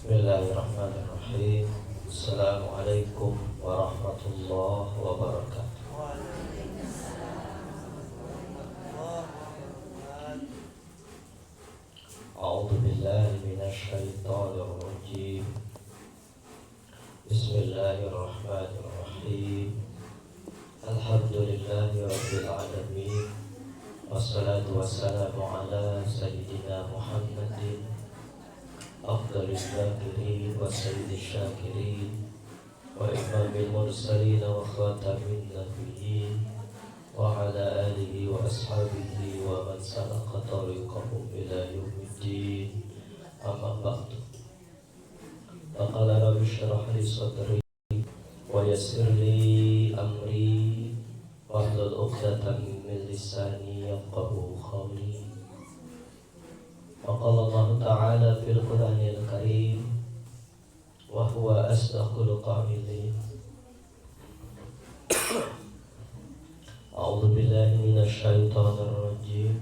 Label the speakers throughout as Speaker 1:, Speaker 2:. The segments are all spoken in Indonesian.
Speaker 1: Bismillahirrahmanirrahim. Assalamualaikum warahmatullahi wabarakatuh. A'udzu billahi minasyaitonir rajim. Bismillahirrahmanirrahim. Alhamdulillahi rabbil alamin. Wassalatu wassalamu ala sayyidina Muhammadin afdalil zakirin wa sayyidil syakirin wa imamil mursalin wa khatamin nabiyyin wa ala alihi wa ashabihi wa man salaka tariqahum ila yaumiddin. Amma ba'du. Faqala rabbi shrah li sadri wa yassir li amri wahlul 'uqdatam min lisani yafqahu qawli. Waqala Allah Ta'ala fil Qur'anil Karim wa huwa asdaqul qa'ilin. A'udzu billahi minasy syaithanir rajim.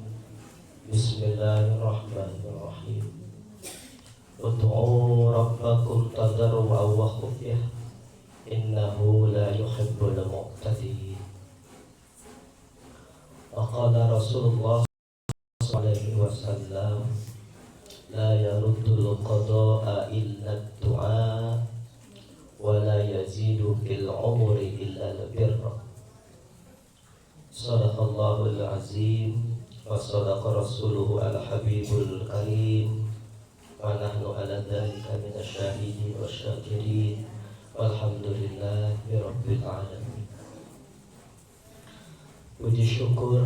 Speaker 1: Bismillahirrahmanirrahim. Ud'u rabbakum tadarru'an wa khufyah innahu la yuhibbul mu'tadin. Wa qala Rasulullah alaihi wasallam, la yaruddul qada'a illa ad-du'a wa la yazidu fil umri illa al-birra. Sadaqallahul azim wa sadaqa rasuluhu al-habibul karim wa nahnu ala dhalika minasyahidin wa syakirin walhamdulillahi rabbil alamin. Puji syukur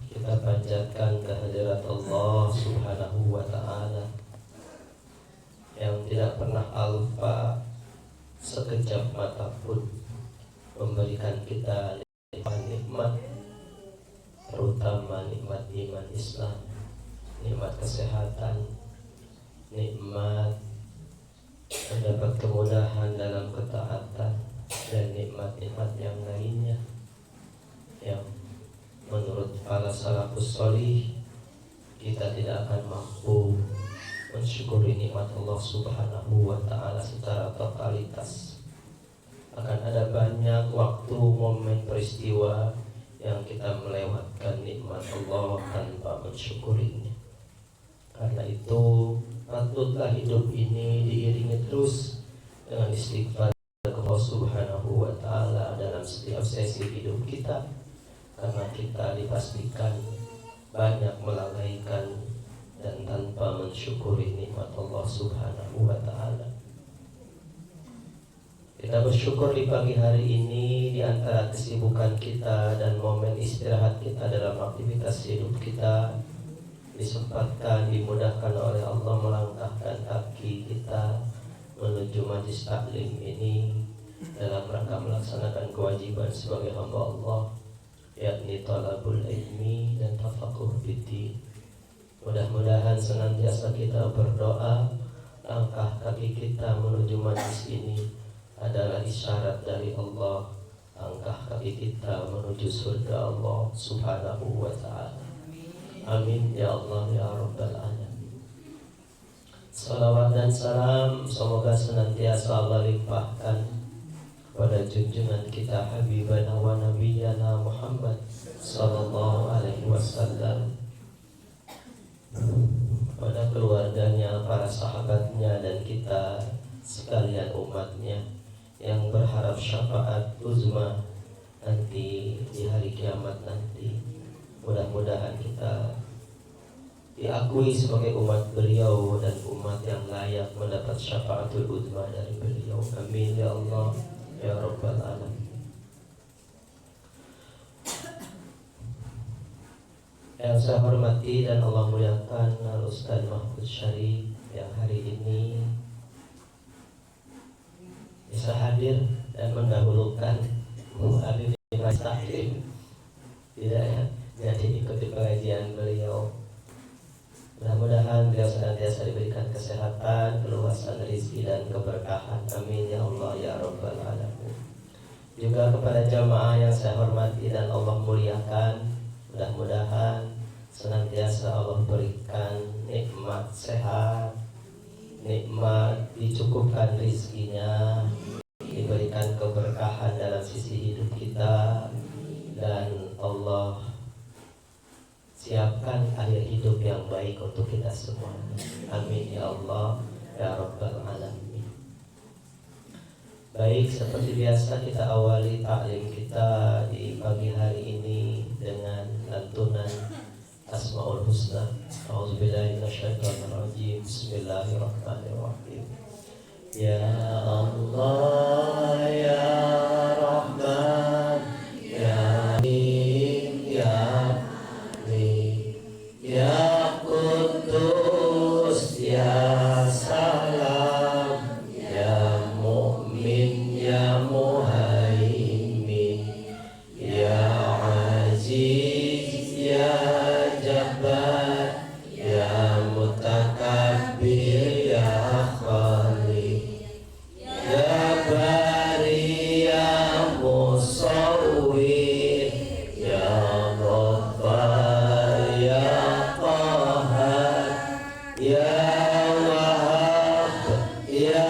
Speaker 1: kita panjatkan kehadirat Allah Subhanahu wa Ta'ala yang tidak pernah alpa sekejap mata pun memberikan kita nikmat, terutama nikmat iman Islam, nikmat kesehatan, nikmat mendapat kemudahan dalam ketaatan, dan nikmat-nikmat yang lainnya yang menurut para salafus sholih kita tidak akan mampu mensyukuri nikmat Allah Subhanahu wa Ta'ala secara totalitas. Akan ada banyak waktu, momen, peristiwa yang kita melewatkan nikmat Allah tanpa mensyukurinya. Karena itu patutlah hidup ini diiringi terus dengan istighfar kepada Allah Subhanahu wa Ta'ala dalam setiap sesi hidup kita, karena kita dipastikan banyak melalaikan dan tanpa mensyukuri nikmat Allah Subhanahu wa Ta'ala. Kita bersyukur di pagi hari ini di antara kesibukan kita dan momen istirahat kita dalam aktivitas hidup kita, disempatkan, dimudahkan oleh Allah melangkahkan kaki kita menuju majlis taklim ini dalam rangka melaksanakan kewajiban sebagai hamba Allah, yakni talabul ilmi dan tafaqquh fiddin. Mudah-mudahan senantiasa kita berdoa langkah kaki kita menuju majlis ini adalah isyarat dari Allah, langkah kaki kita menuju surga Allah Subhanahu wa Ta'ala. Amin ya Allah ya Rabbal alamin. Salawat dan salam semoga senantiasa Allah limpahkan pada junjungan kita Habibana wa Nabiyana Muhammad sallallahu alaihi wasallam, pada keluarganya, para sahabatnya, dan kita sekalian umatnya yang berharap syafaat uzma nanti di hari kiamat nanti. Mudah-mudahan kita diakui sebagai umat beliau dan umat yang layak mendapat syafaatul uzma dari beliau. Amin ya Allah ya Rabbal alamin. Yang saya hormati dan Allah muliakan Al-Ustaz Mahfud Syarif yang hari ini bisa hadir dan mendahulukan Habib Mas Taklim, tidak ya, jadi ikuti pengajian beliau. Mudah-mudahan beliau senantiasa diberikan kesehatan, keluasan rezeki dan keberkahan. Amin ya Allah ya Rabbal alamin. Juga kepada jamaah yang saya hormati dan Allah muliakan, mudah-mudahan senantiasa Allah berikan nikmat sehat, nikmat, dicukupkan rizkinya, diberikan keberkahan dalam sisi hidup kita, dan Allah siapkan akhir hidup yang baik untuk kita semua. Amin ya Allah ya Rabbal Alamin. Baik, seperti biasa kita awali taklim kita di pagi hari ini dengan lantunan Asmaul Husna. A'udzubillahi minasyaitonir rajim. Bismillahirrahmanirrahim. Ya Allah ya Rahman ya Rahim ya Rahim ya Qudus ya Salam ya Mu'min ya Muhaimin ya Aziz ya Jabbar ya Mutakabbir ya Khaliq ya Bari ya Musawwir ya Ghaffar ya Qahhar ya Wahhab ya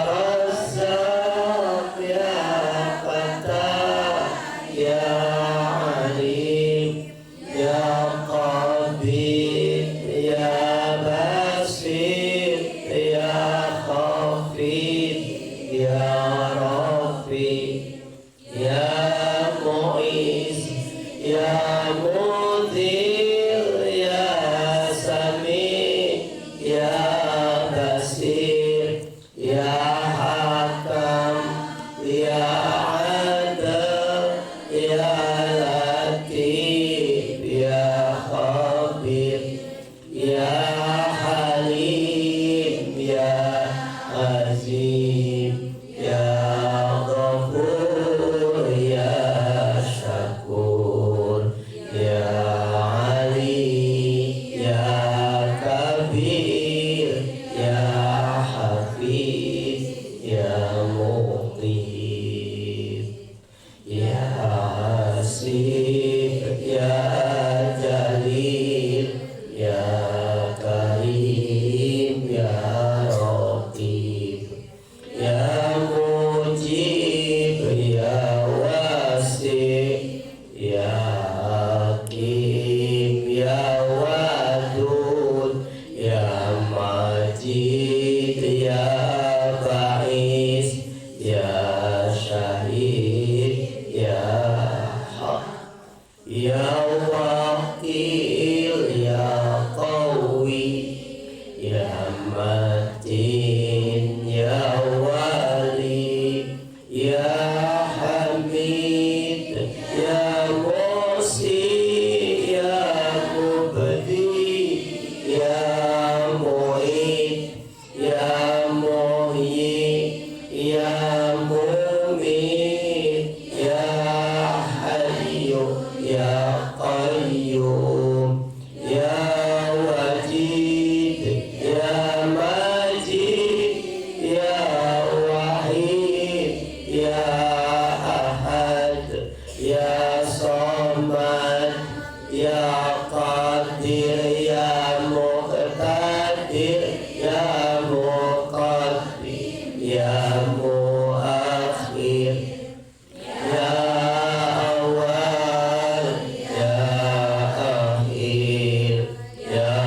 Speaker 1: Razzaq ya Fattah ya Alim ya Qabir ya Basir ya Khafid ya Rafi ya Mu'iz ya Mudhir ya Sami ya Basir ya Hakam ya Adil ya Latif ya Khabir ya Halim ya Azim ya Ghafur ya Syakur ya Ali ya Kabir ya Hafiz ya Muqim ya Hasib ya Jalil ya Karim ya Raqib ya Mujib ya Wasi ya Hakim ya Wadud ya Majid ya Ba'is ya Syahid ya Haq ya Waqil ya Qawi ya Matin ya Wali ya Hamid ya Musi ya Mubdi ya Mu'id ya Muhyi ya Mumit ya Hayyu ya Qayyum ya Wajid ya Majid ya Wahid ya Ahad ya Samad ya Qadir ya Muqtadir ya Muqaddim ya Muakhir ya Awal ya Akhir ya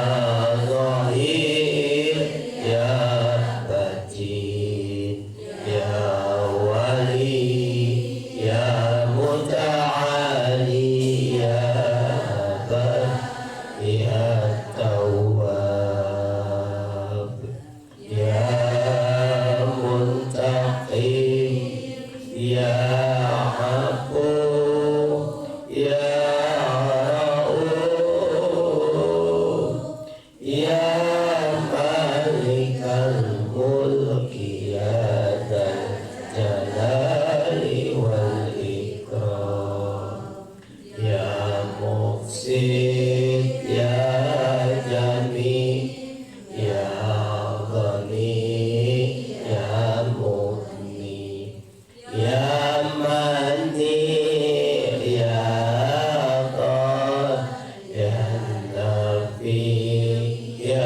Speaker 1: Zahir ya Batin ya Wali ya Muta'ali ya Bari ya Tawwab ya Muntaqim ya Afu ya Ra'uf ya Malikal Mulki ya Dzal Jalali wal Ikram ya Muhsin ya Jami ya Ghani ya Mughni ya Mani ya Qad ya Nafi ya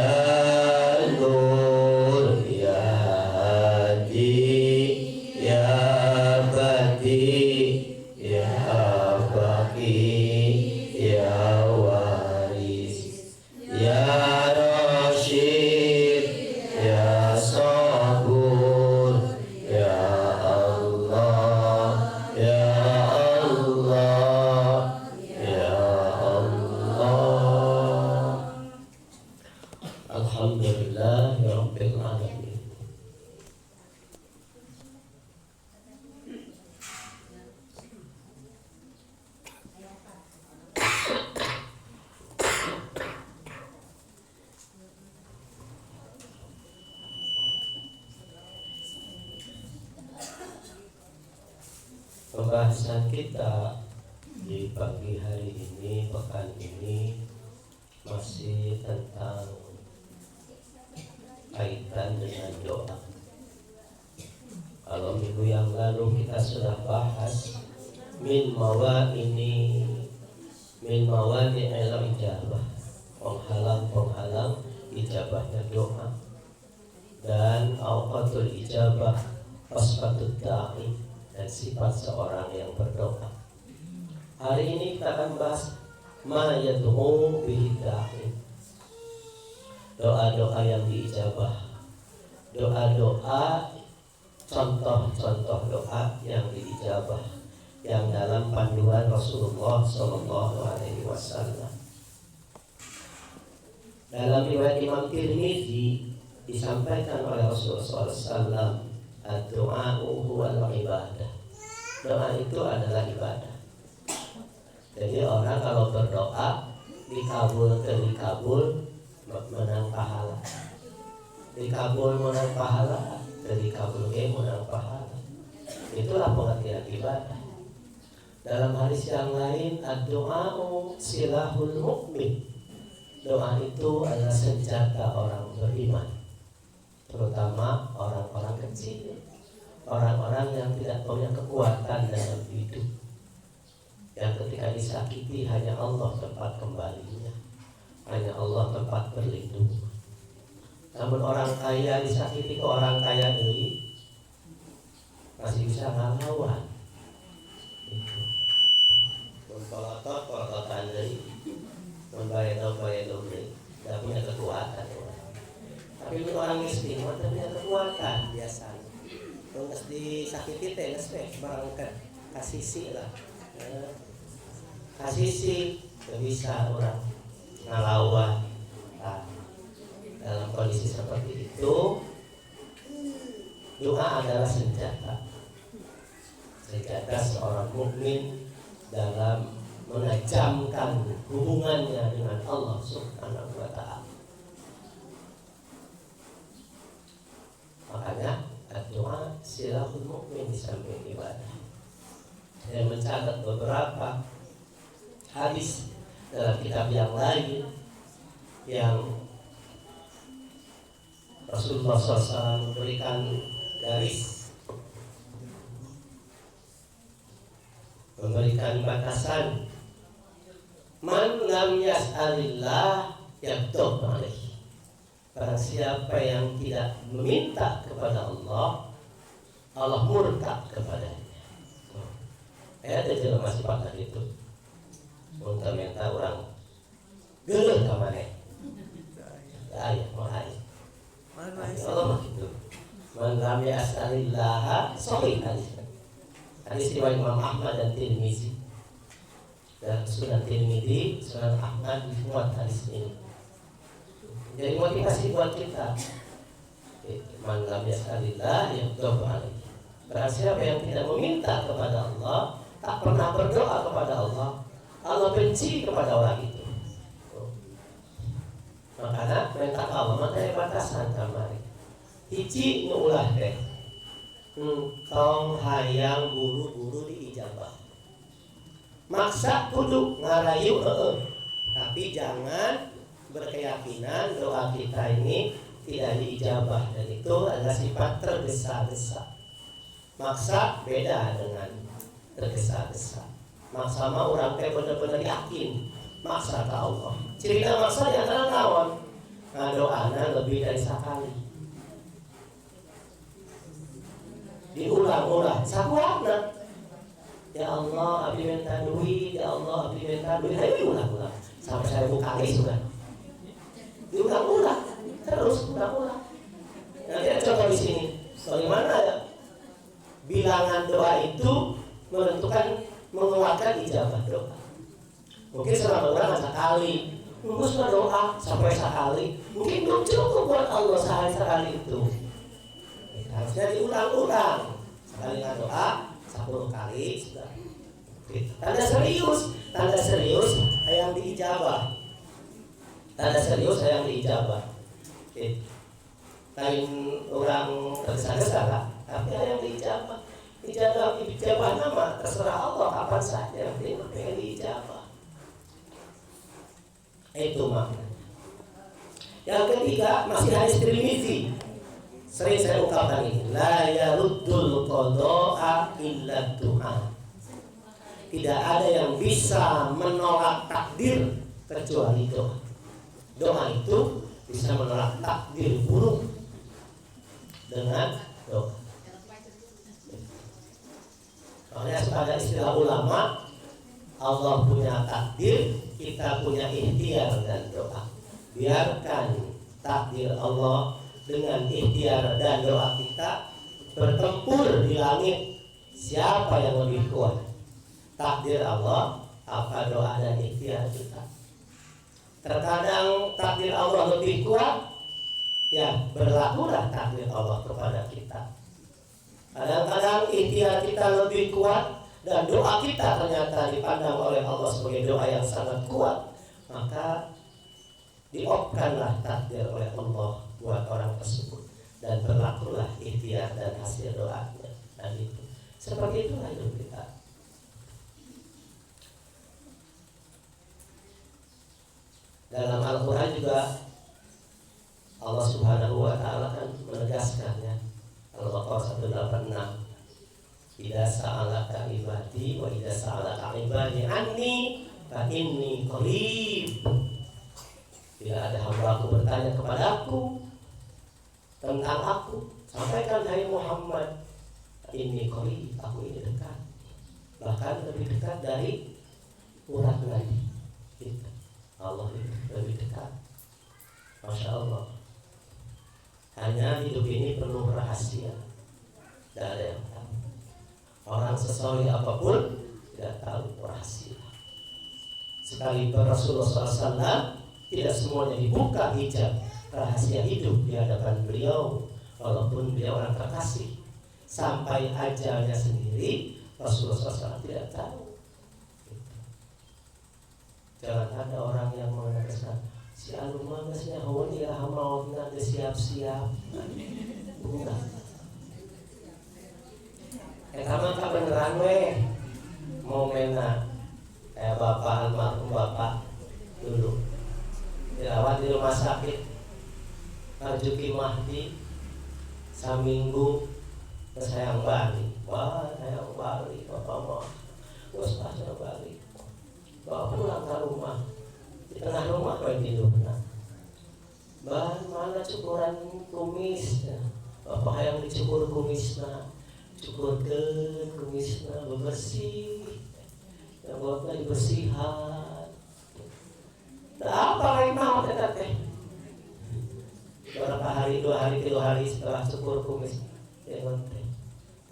Speaker 1: Alhamdulillahirabbil alamin. Pembahasan kita di pagi hari ini, pekan ini, masih tentang kaitan dengan doa. Kalau minggu yang lalu kita sudah bahas min mawani'il ijabah, penghalang ijabahnya doa, dan awqatul ijabah, wasfatut da'i, dan sifat seorang yang berdoa. Hari ini kita akan bahas ma yad'u bihi da'i, doa-doa yang diijabah, doa-doa, contoh-contoh doa yang diijabah yang dalam panduan Rasulullah Shallallahu Alaihi Wasallam. Dalam riwayat Imam Tirmidzi disampaikan oleh Rasulullah SAW, ad-du'a huwal ibadah. Doa itu adalah ibadah. Jadi orang kalau berdoa dikabul menang pahala, dikabul menang pahala, dikabul menang pahala. Itulah pengertian ibadah. Dalam hadis yang lain, ad-du'a'u silahul mu'min. Doa itu adalah senjata orang beriman, terutama orang-orang kecil, orang-orang yang tidak punya kekuatan dalam hidup, yang ketika disakiti hanya Allah tempat kembalinya, hanya Allah tempat berlindung. Namun orang kaya disakiti ke orang kaya diri masih bisa ngelawan. Itu polototan diri, membayar diri, tidak punya kekuatan. Tapi untuk orang miskin, mereka punya kekuatan biasanya. Kalau disakiti teh, barangkan kasih si lah, kasih si bisa orang ngelawan. Nah, dalam kondisi seperti itu, doa adalah senjata seorang mukmin dalam menajamkan hubungannya dengan Allah Subhanahu wa Ta'ala. Makanya doa silahul mukmin di samping ibadah. Saya mencatat beberapa hadis dalam kitab yang lain yang Rasulullah SAW memberikan garis, memberikan batasan. Man lam yas'alillah yaghdab alaih. Barang siapa yang tidak meminta kepada Allah, Allah murka kepadanya. Ada jelema sifat itu. Untuk minta orang geuleuh ka maneh. Aya mahal. Allah mah gitu. Man lam yas'alillah sahih hadis. Hadis riwayat Imam Ahmad dan Tirmizi. Dan Sunan Tirmizi, Sunan Ahmad dimuat hadis ini. Jadi motivasi buat kita. Man lam yas'alillah yaghdab alaih. Barang siapa yang tidak meminta kepada Allah, tak pernah berdoa kepada Allah, Allah benci kepada orang itu. Makanya perintah Allah makanya batasan kamari. Hiji nuulah teh. Tong hayang buru-buru diijabah. Maksa kudu ngarayu tapi jangan berkeyakinan doa kita ini tidak diijabah, dan itu adalah sifat tergesa-gesa. Maksa beda dengan tergesa-gesa. Maksa mah orang teh bener-bener yakin maksa ke Allah. Cerita maksa yang antara kawan. Nah, doanya lebih dari sekali. Diulang-ulang. Sakuatna. Ya Allah, abdi minta duit. Ya Allah, abdi minta duit. Ayo diulang-ulang. Sampai saya buka lagi juga. Diulang-ulang. Terus ulang-ulang. Nanti ada contoh di sini. Bagaimana ya? Bilangan doa itu menentukan, menguatkan ijabah doa. Mungkin selama orang sekali, terus berdoa sampai sekali, mungkin belum cukup buat Allah sehari sekali itu. Harusnya diulang-ulang. Sekali doa 10 kali sudah. Tanda serius yang diijabah. Tanda serius yang diijabah. Lain orang tergesa-gesa lah, tapi yang diijabah. Ijabah nama terserah Allah kapan saja, yang penting diijabah. Itu makna. Yang ketiga masih hadis Tirmizi. Sering saya ungkapkan ini. La yaruddul qada'a illa du'a. Tidak ada yang bisa menolak takdir kecuali doa. Doa itu bisa menolak takdir buruk dengan doa. Makanya pada istilah ulama, Allah punya takdir, kita punya ikhtiar dan doa. Biarkan takdir Allah dengan ikhtiar dan doa kita bertempur di langit. Siapa yang lebih kuat? Takdir Allah apa doa dan ikhtiar kita? Terkadang takdir Allah lebih kuat, ya berlakulah takdir Allah kepada kita. Kadang-kadang ikhtiar kita lebih kuat dan doa kita ternyata dipandang oleh Allah sebagai doa yang sangat kuat, maka diopkanlah takdir oleh Allah buat orang tersebut dan berlakulah ikhtiar dan hasil doanya. Dan itu seperti itulah hidup kita. Dalam Al-Quran juga Allah Subhanahu wa Ta'ala kan menegaskannya. Al-Baqarah 186. Idza sa'alaka ibadi wa idza sa'alaka ibadi anni fa inni qarib. Bila ada hamba-Ku bertanya kepadaku tentang aku, sampaikan hai Muhammad, inni qarib, aku ini dekat. Bahkan lebih dekat dari urat nadi kita. Allah itu lebih dekat. Masya Allah. Hanya hidup ini penuh rahasia. Tidak ada yang tahu. Orang sesoleh apapun tidak tahu rahasia. Sekalipun Rasulullah SAW tidak semuanya dibuka hijab rahasia hidup di hadapan beliau, walaupun beliau orang terkasih. Sampai ajalnya sendiri Rasulullah SAW tidak tahu. Jangan ada orang yang mengatakan si alumah gasnya hawan ya mau nanti siap-siap. Bukan. Kamu tak beneran weh mau mena kayak bapak almarhum bapak dulu dirawat di rumah sakit Marjuki Mahdi saminggu sayang Bali. Wah sayang Bali bapak mah terus sayang Bali. Bawa pulang ke rumah. Di tengah rumah kau tidur. Bahan mana cukuran kumisnya? Bapak yang dicukur kumisnya, cukurkan kumisnya bebersih. Yang buatnya dibersihan. Apa lagi mau teh? Berapa hari, 2 hari, 3 hari setelah cukur kumis, ya nanti.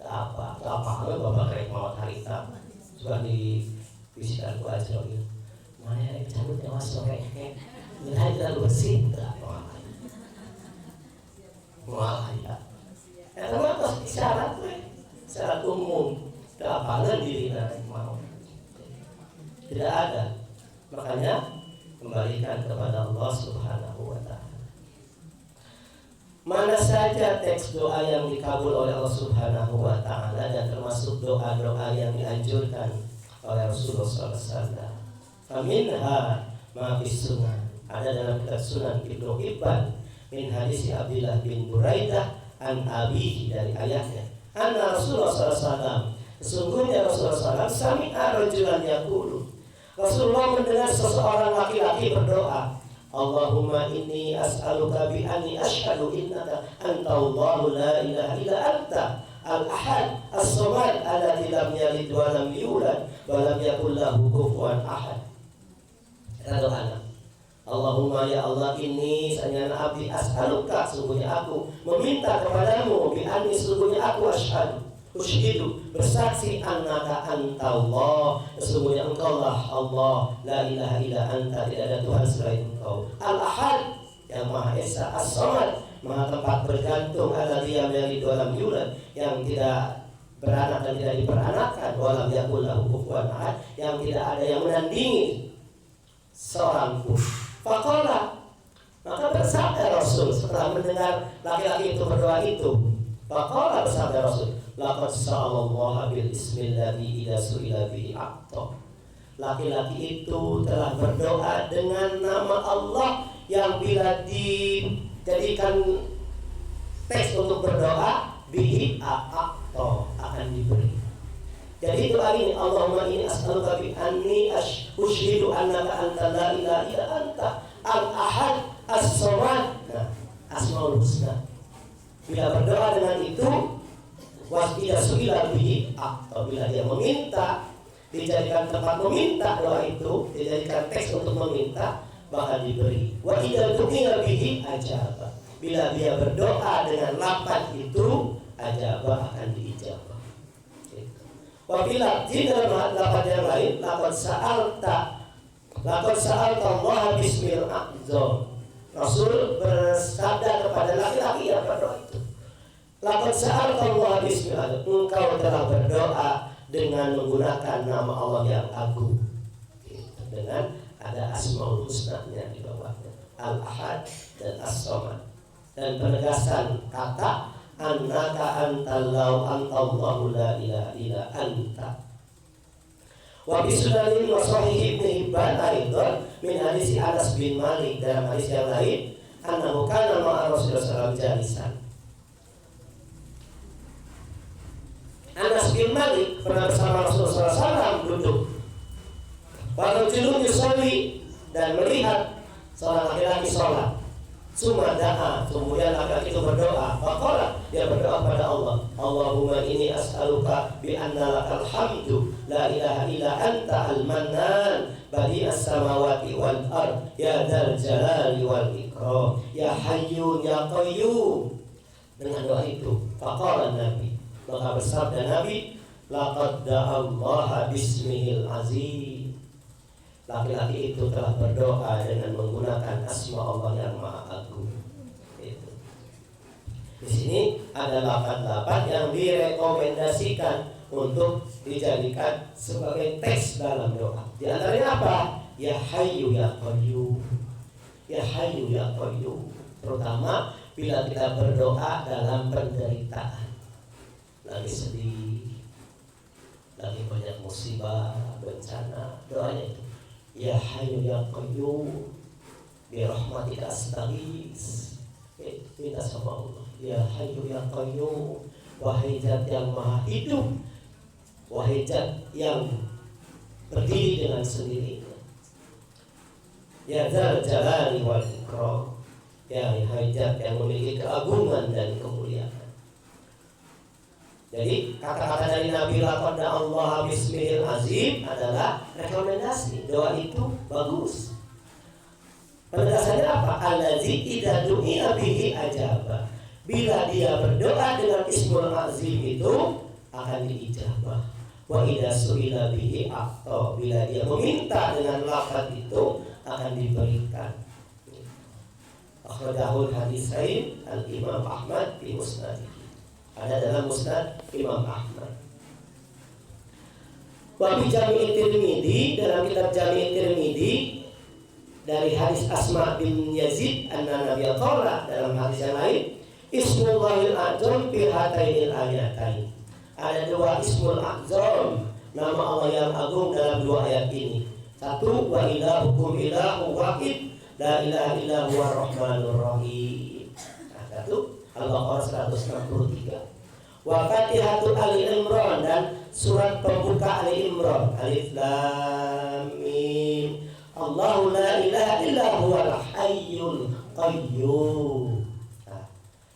Speaker 1: Apa? Bapak kayak mau harita sudah di bisikan gua aja gitu. Mana yang cabut yang masuk kayak nilai terlalu bersih enggak malah ya. Karena atas syarat umum keapalan diri nanti mau tidak ada. Makanya kembalikan kepada Allah Subhanahu wa Ta'ala. Mana saja teks doa yang dikabul oleh Allah Subhanahu wa Ta'ala dan termasuk doa-doa yang dianjurkan oleh Rasulullah SAW. Faminha ma fis sunan. Ada dalam kitab Sunan Ibnu Hibban min hadis Abdullah bin Buraidah an abihi dari ayahnya. Anna Rasulullah SAW. Sesungguhnya Rasulullah SAW sami'a rajulan yaqulu. Rasulullah mendengar seseorang laki-laki berdoa, Allahumma inni as'aluka bi anni asyhadu innaka antallahu la ilaha illa anta al-ahad as-samad alladzi lam yalid wa lam yulad wa lam yakul lahu kufuwan ahad. Kata doa, Allahumma ya Allah, ini sanyana abdi as'aluka, sungguhnya aku meminta kepadamu bi anni, sungguhnya aku asyhadu Ushidu, bersaksi annaka antallah, sesungguhnya engkau lah Allah, la ilaha illa anta, tidak ada Tuhan selain engkau. Al-Ahad, yang Maha Esa. As-Samad, Maha tempat bergantung. Alladzi lam yalid wa lam yulad, yang tidak beranak dan tidak diperanakkan. Wa lam yakul lahu kufuwan ahad, yang tidak ada yang menandingi seorang pun. Faqala, maka bersabda Rasul setelah mendengar laki-laki itu berdoa itu. Faqala, bersabda Rasul, laqad sa'alallaha bil ismilladzi idza su'ila bihi a'ta. Laki-laki itu telah berdoa dengan nama Allah yang bila dijadikan teks untuk berdoa bihi a'ta, akan diberi. Jadi itu hari ini, Allahumma inni as'aluka bi anni ushidu annaka anta la ilaha illa anta al-ahad as-samad. Nah, Asmaul Husna. Bila berdoa dengan itu, wasila suila bihi, apabila dia meminta, dijadikan tempat meminta, doa itu dijadikan teks untuk meminta, bahkan diberi. Wa idza du'iya bihi ajaba. Bila dia berdoa dengan lafaz itu, ajaba, akan diijabah. Wa bila di dalam lafaz yang lain, laqad sa'alta Allah bismil a'zam. Rasul bersabda kepada laki-laki yang berdoa itu, laqad sa'alta Allah bismil a'zam, engkau telah berdoa dengan menggunakan nama Allah yang agung, dengan ada Asmaul Husna-nya di bawahnya, Al-Ahad dan As-Samad, dan penegasan kata annaka antallahu antallahu la ilaha illa anta. Wa bi sunanin wa sahih Ibnu Hibban aidan min hadis Anas bin Malik, dalam hadis yang lain, annahu kana ma'a Rasulullah sallallahu alaihi wasallam jalisan. Anas bin Malik pernah bersama Rasulullah SAW duduk. Waktu julun yusolli, dan melihat seorang laki-laki sholat. Sumada'a, kemudian laki-laki itu berdoa. Faqala, dia berdoa pada Allah, Allahumma inni as'aluka bi anna lakal hamdu la ilaha illa anta al-mannan badi'as samawati wal ard ya dzal jalali wal ikram ya hayyun ya qayyum. Dengan doa itu, faqala Nabi, maka bersabda Nabi, laqad da'allaha bismihil azim. Laki-laki itu telah berdoa dengan menggunakan asma Allah yang Maha Agung. Itu. Di sini ada lafaz-lafaz yang direkomendasikan untuk dijadikan sebagai teks dalam doa. Di antaranya apa? Ya Hayyu ya Qayyum. Ya Hayyu ya Qayyum. Terutama bila kita berdoa dalam penderitaan, lagi sedih, lagi banyak musibah, bencana, doanya itu, ya Hayyu ya Qayyum bi rahmatika astaghits. Minta sama Allah, ya Hayyu ya Qayyum, wahai Zat yang Maha Hidup, wahai Zat yang berdiri dengan sendirinya, ya Dzal Jalali wal Ikram, ya Zat yang memiliki keagungan dan kemuliaan. Jadi kata-kata dari Nabi laqad Allah bismihil azim adalah rekomendasi. Doa itu bagus. Penjelasannya apa? Allazi idza du'iya bihi ajaba. Bila dia berdoa dengan ismul azim itu akan diijabah. Wa idza su'ila bihi a'ta. Bila dia meminta dengan lafaz itu akan diberikan. Akhrajahul hadisain al-Imam Ahmad di Musnadih. Ada dalam Musnad Imam Ahmad. Wa bi Jami' Tirmidzi, dalam kitab Jami' Tirmidzi dari hadis Asma bin Yazid anna Nabi qala, dalam hadis yang lain, Ismullahil Azam fi hatainil ayatain. Ada dua Ismul Azam, nama Allah yang agung dalam dua ayat ini. Satu, wa ilahukum ilahu wahid la ilaha illa huwar rahmanur rahim. Nah, satu Al-Baqarah 163. Wa Fatihatul Ali Imran, dan surat pembuka Ali Imran, Alif Lam Mim. Allahu la ilaha illa huwal hayyul qayyum. Nah,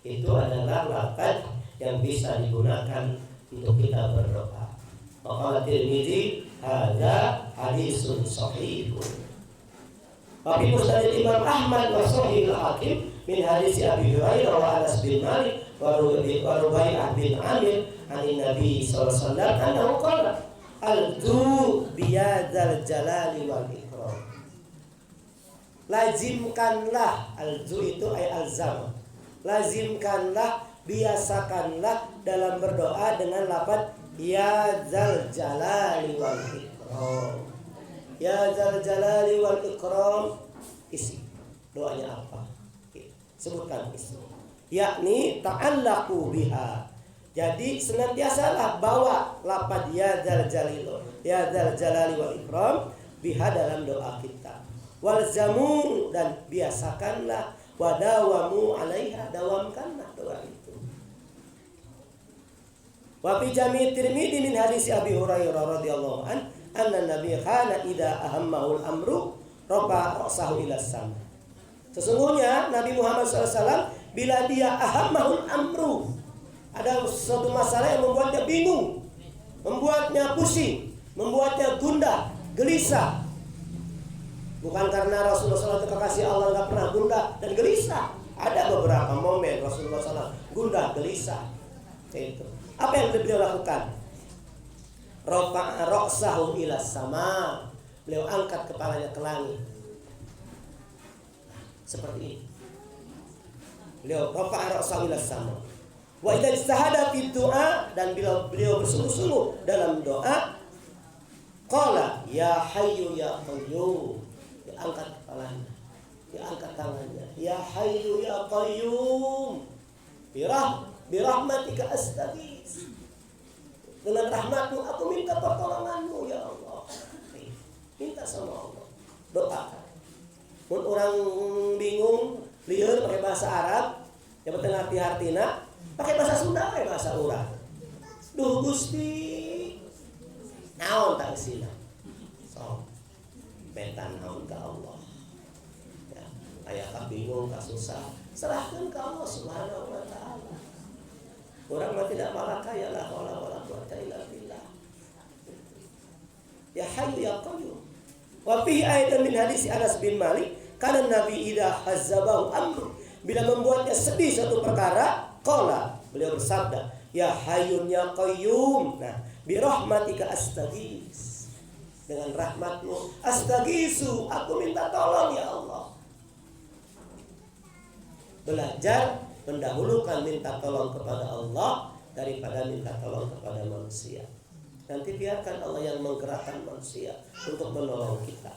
Speaker 1: itu adalah lafaz yang bisa digunakan untuk kita berdoa. Maqala Tirmidzi, hadza hadisun shahihun.
Speaker 2: Wa fi musnad Imam Ahmad wa sahih al-Hakim min hadis Abi Hurairah wa Anas bin Malik wa Rubaiyah bin Amir an Nabi sallallahu alaihi wasallam annahu qala al-du biyadzal jalali wal ikram. Lazimkanlah, al-du itu ay alzam. Lazimkanlah, biasakanlah dalam berdoa dengan lafaz ya zal jalali wal ikram. Ya zal jalali wal ikram, isi doanya apa? Sebutkan isi. Yakni ta'allaqu biha. Jadi senantiasalah bawa lafaz ya zal jalali wal ikram biha dalam doa kita. Walzamu, dan biasakanlah, wadawamu alaiha, dawamkanlah doa itu. Wa fi Jami' Tirmidzi min hadis Abi Hurairah radhiyallahu an anna Nabi kana idza ahammahu al-amru rafa ra'sahu ila sama. Sesungguhnya Nabi Muhammad SAW bila dia ahammahul amru, ada suatu masalah yang membuatnya bingung, membuatnya pusing, membuatnya gundah, gelisah. Bukan karena Rasulullah SAW kekasih Allah nggak pernah gundah dan gelisah. Ada beberapa momen Rasulullah SAW gundah, gelisah. Itu. Apa yang beliau lakukan? Rafa'a ra'sahu ila sama. Beliau angkat kepalanya ke langit. Seperti ini. Beliau rafa'a ra'sahu ila sama. Wa idza istahada fi du'a, dan bila beliau bersungguh-sungguh dalam doa, qala ya hayyu ya qayyum. Diangkat kepalanya, diangkat tangannya. Ya hayyu ya qayyum, birahmatika astaghits. Dengan rahmatmu aku minta pertolonganmu ya Allah. Minta sama Allah. Doakan. Mun orang bingung, lieur pakai bahasa Arab, yang penting arti-artina, pakai bahasa Sunda, pakai bahasa urang. Duh Gusti, naon tak sila. So, bentan naon ke Allah. Ya, aya ka bingung, ka susah, serahkan ke Allah Subhanahu wa taala. Orang mah tidak malakaya la wala quwwata illa billah. Ya hayyu ya qayyum. Wa fi aidan min hadis Anas bin Malik, kana Nabi idza hazzabahu amru, bila membuatnya sedih suatu perkara, qala, beliau bersabda, ya hayyun ya qayyum. Nah, bi rahmatika astaghits. Dengan rahmatmu astaghisu, aku minta tolong ya Allah. Belajar mendahulukan minta tolong kepada Allah daripada minta tolong kepada manusia. Nanti biarkan Allah yang menggerakkan manusia untuk menolong kita.